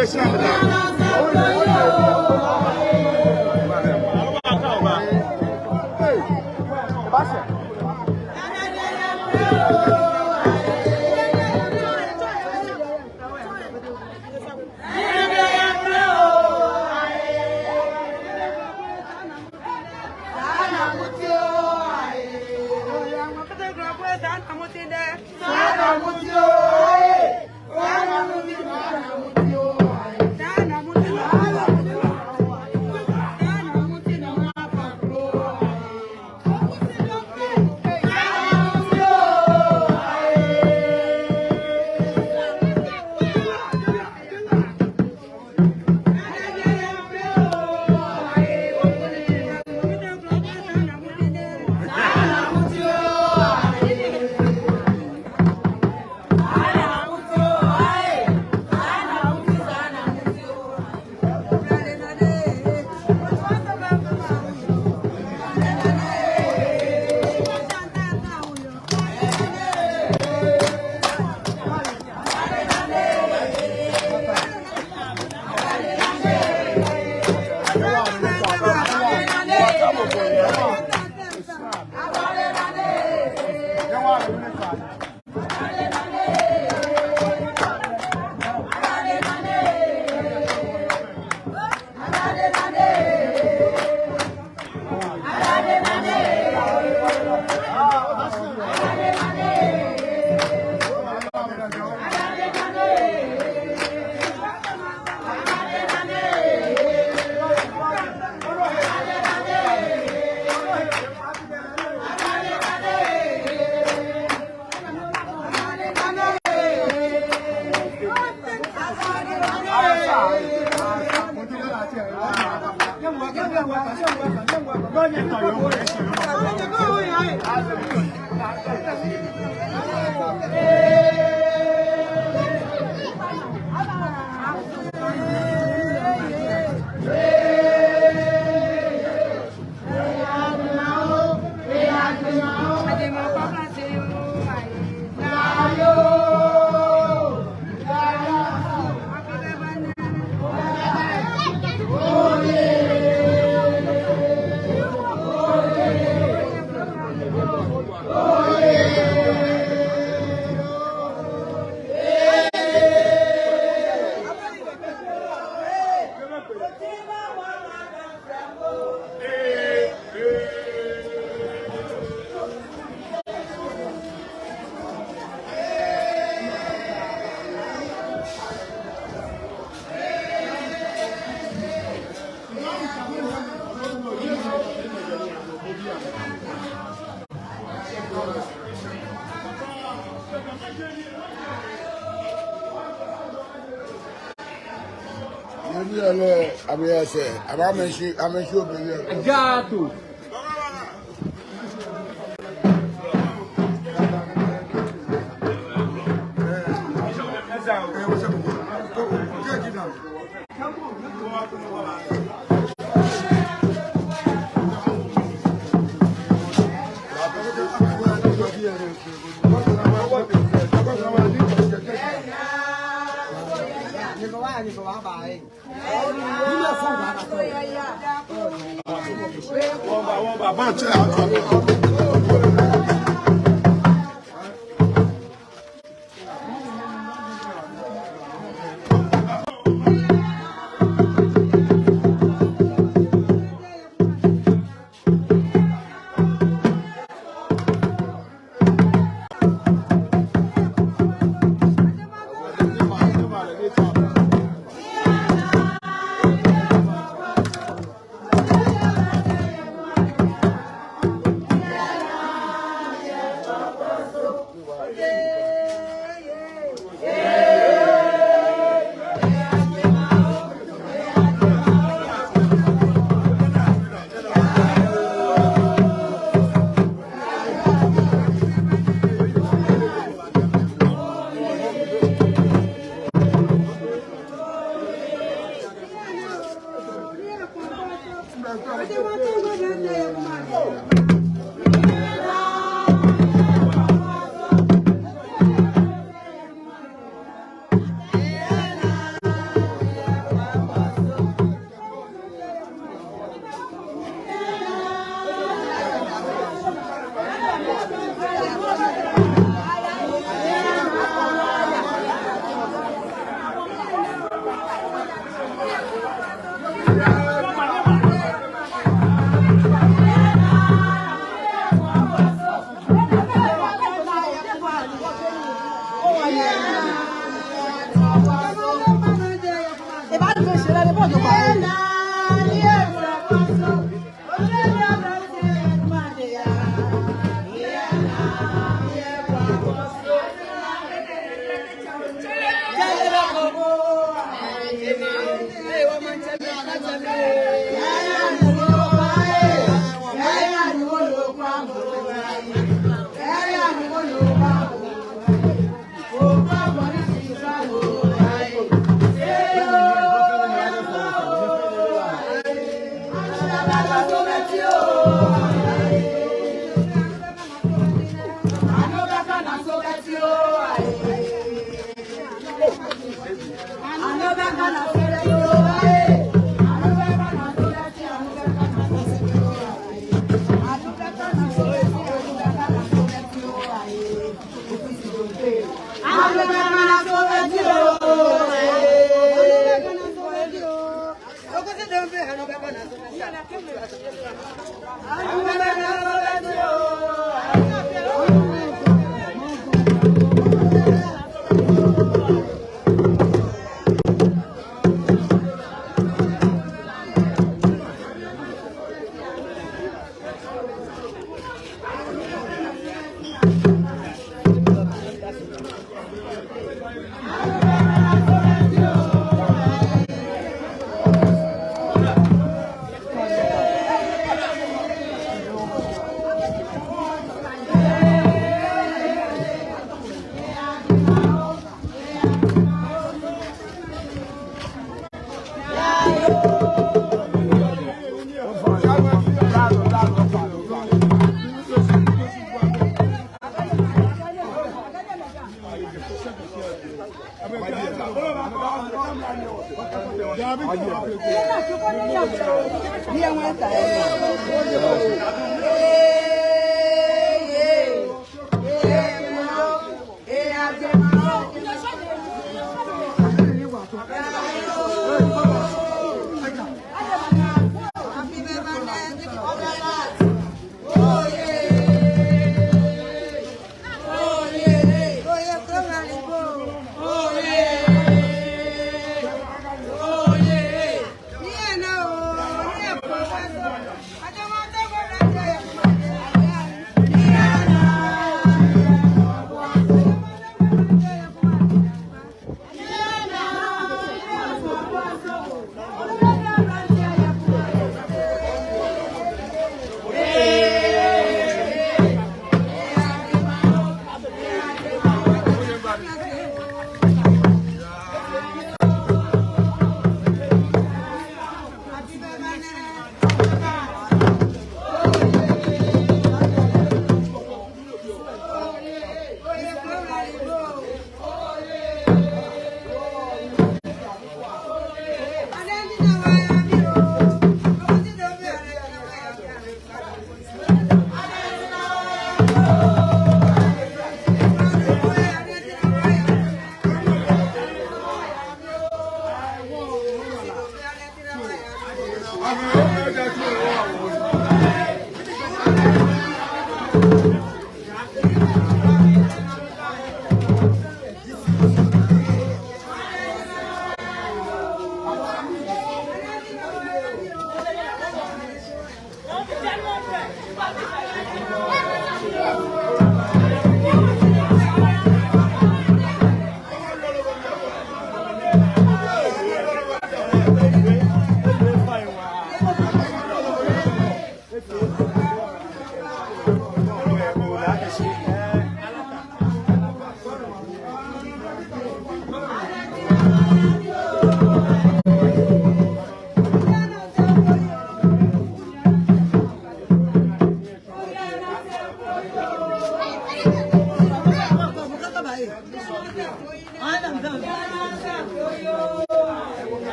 I'm sure. Gato.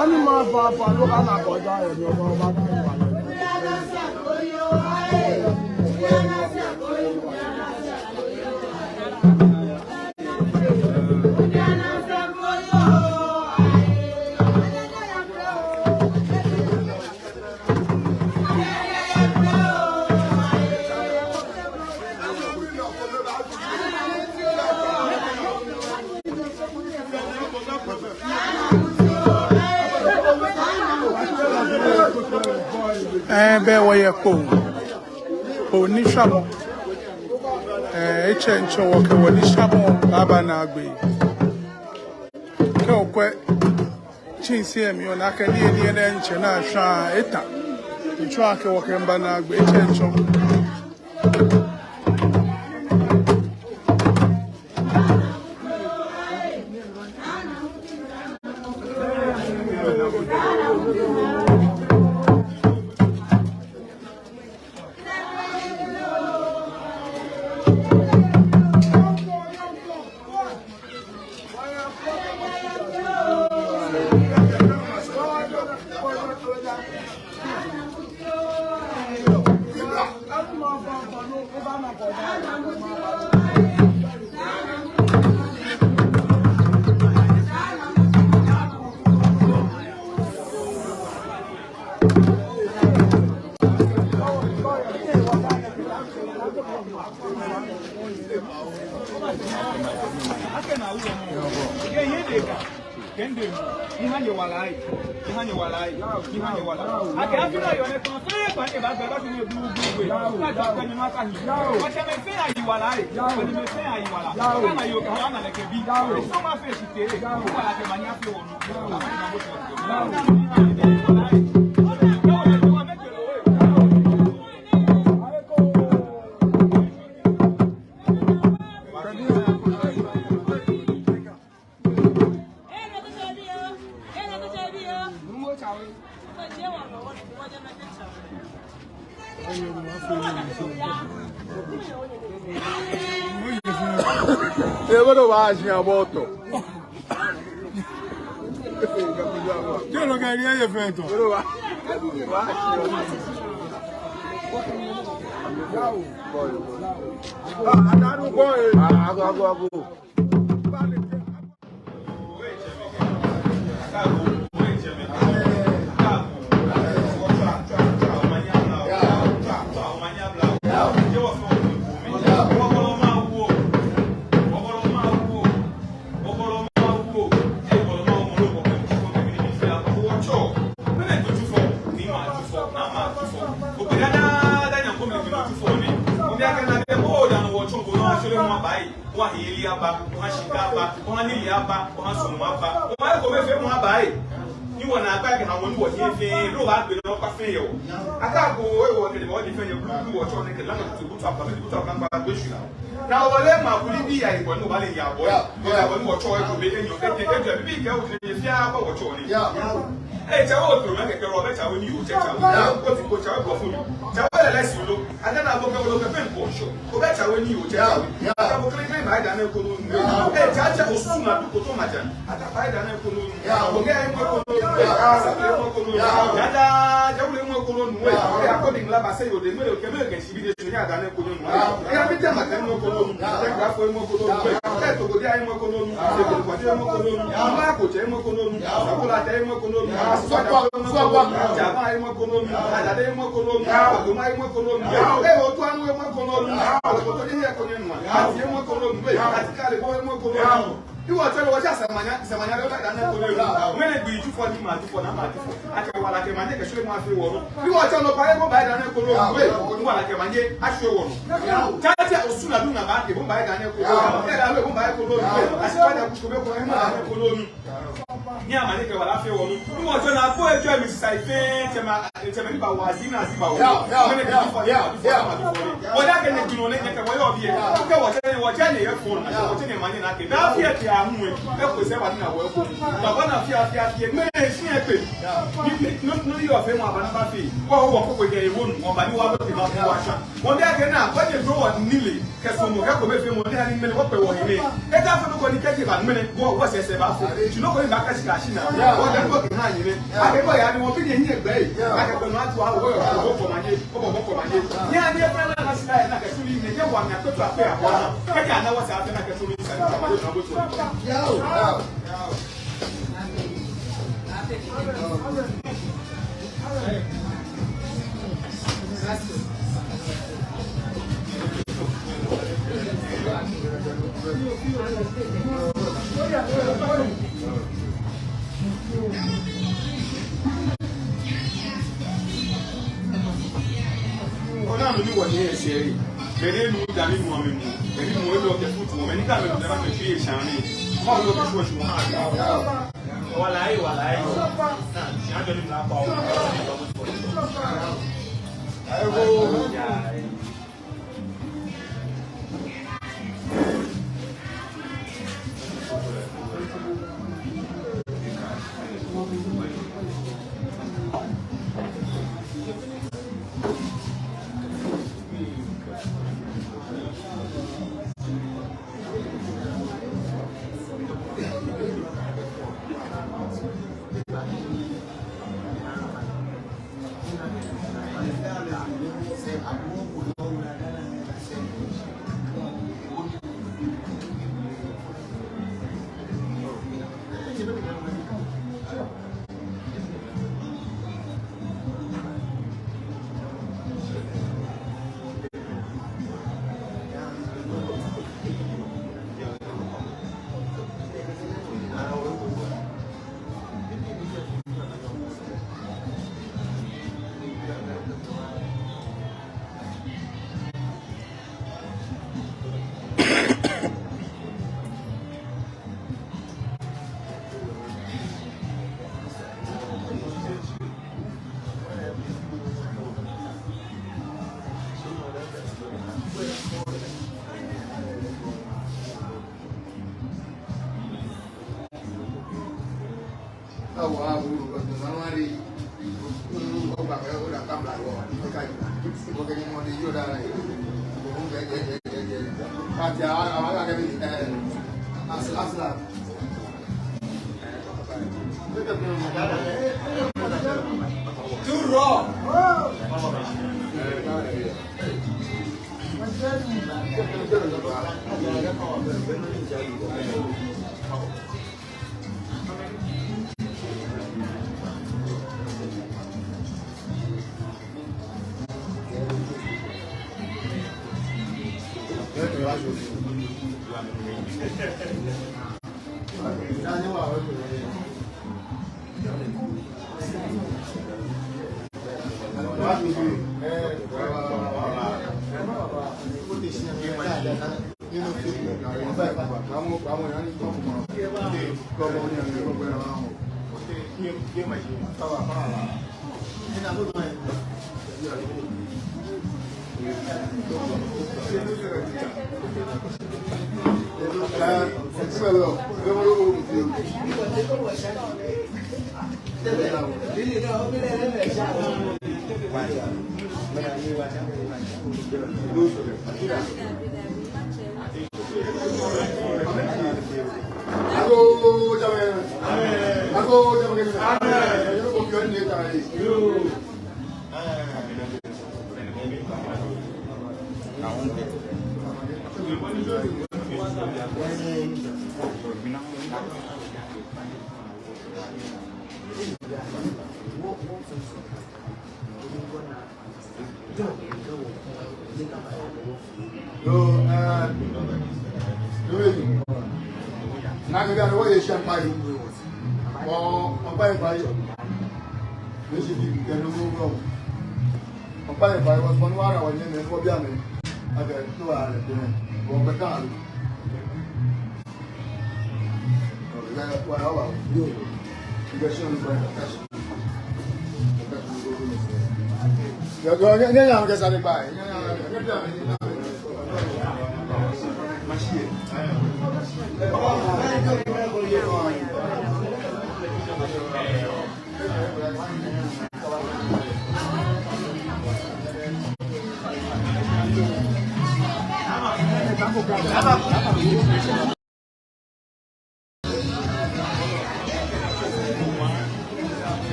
Ani ma fa fa ló ká máa kọjá ẹ̀mí ọmọ ọba náà wà lẹ́nu. be where po ni shamo echencho woke woni shamo baba na agbe ke okwe chinsi emi ona aka ni na nche na ahwa eta ncho aka woke mba na agbe echencho Eu vai a moto. Eu não queria efeito. Now, whatever will be, I will know about your boy. I will watch all to be in your big girl if you are watching. Hey, Chawo, to make a Robert, I will use Chawo. What you put out for you. Chawo, less you look, and then I will go to a pen for show. Go back when you tell. I will claim my Daniel Colon. Hey, Chacha was soon to Potomacan. At a fight Daniel Colon. I will get him Colon. According to Lama say, the middle can see the Daniel Colon. I have been telling my Colon. I will go to the Imo Colon. I will go to Imo Colon. I will at Imo Colon. You are telling what just a man, when it be for him, for Namati. I can like a man, show my free water. You are telling Bible by Daniel Colon, like a man, I show one. Tata was soon about the by Daniel Colon. I will buy Colon. I said I was going to him, Colon. Yeah, my nigga, what I feel. You want to know what I'm saying? It's a member was in as well. What I can do, way of here. Okay, what I phone, what's in money. Now, here, I'm with but one of your no, you are famous about Buffy. Well, we get a room or by you are not watching. One day again, what you draw on Nili, Casomo, with him, what he made. Let us look on the catch about minute. What was it about? You know, going back as Kashina. What I'm working on you. I can buy an opinion here, babe. I can not to our work for my name. Yeah, dear friend, I was like a silly nigga, one I put up there. I can't know what's happening like a silly. ni wo ni ese bele nu da ni mu amemu bele mu lo ke futu mo ni ka me da ba me fi shani ma lo ke shuwa shuwa ha walai na do ni na pa o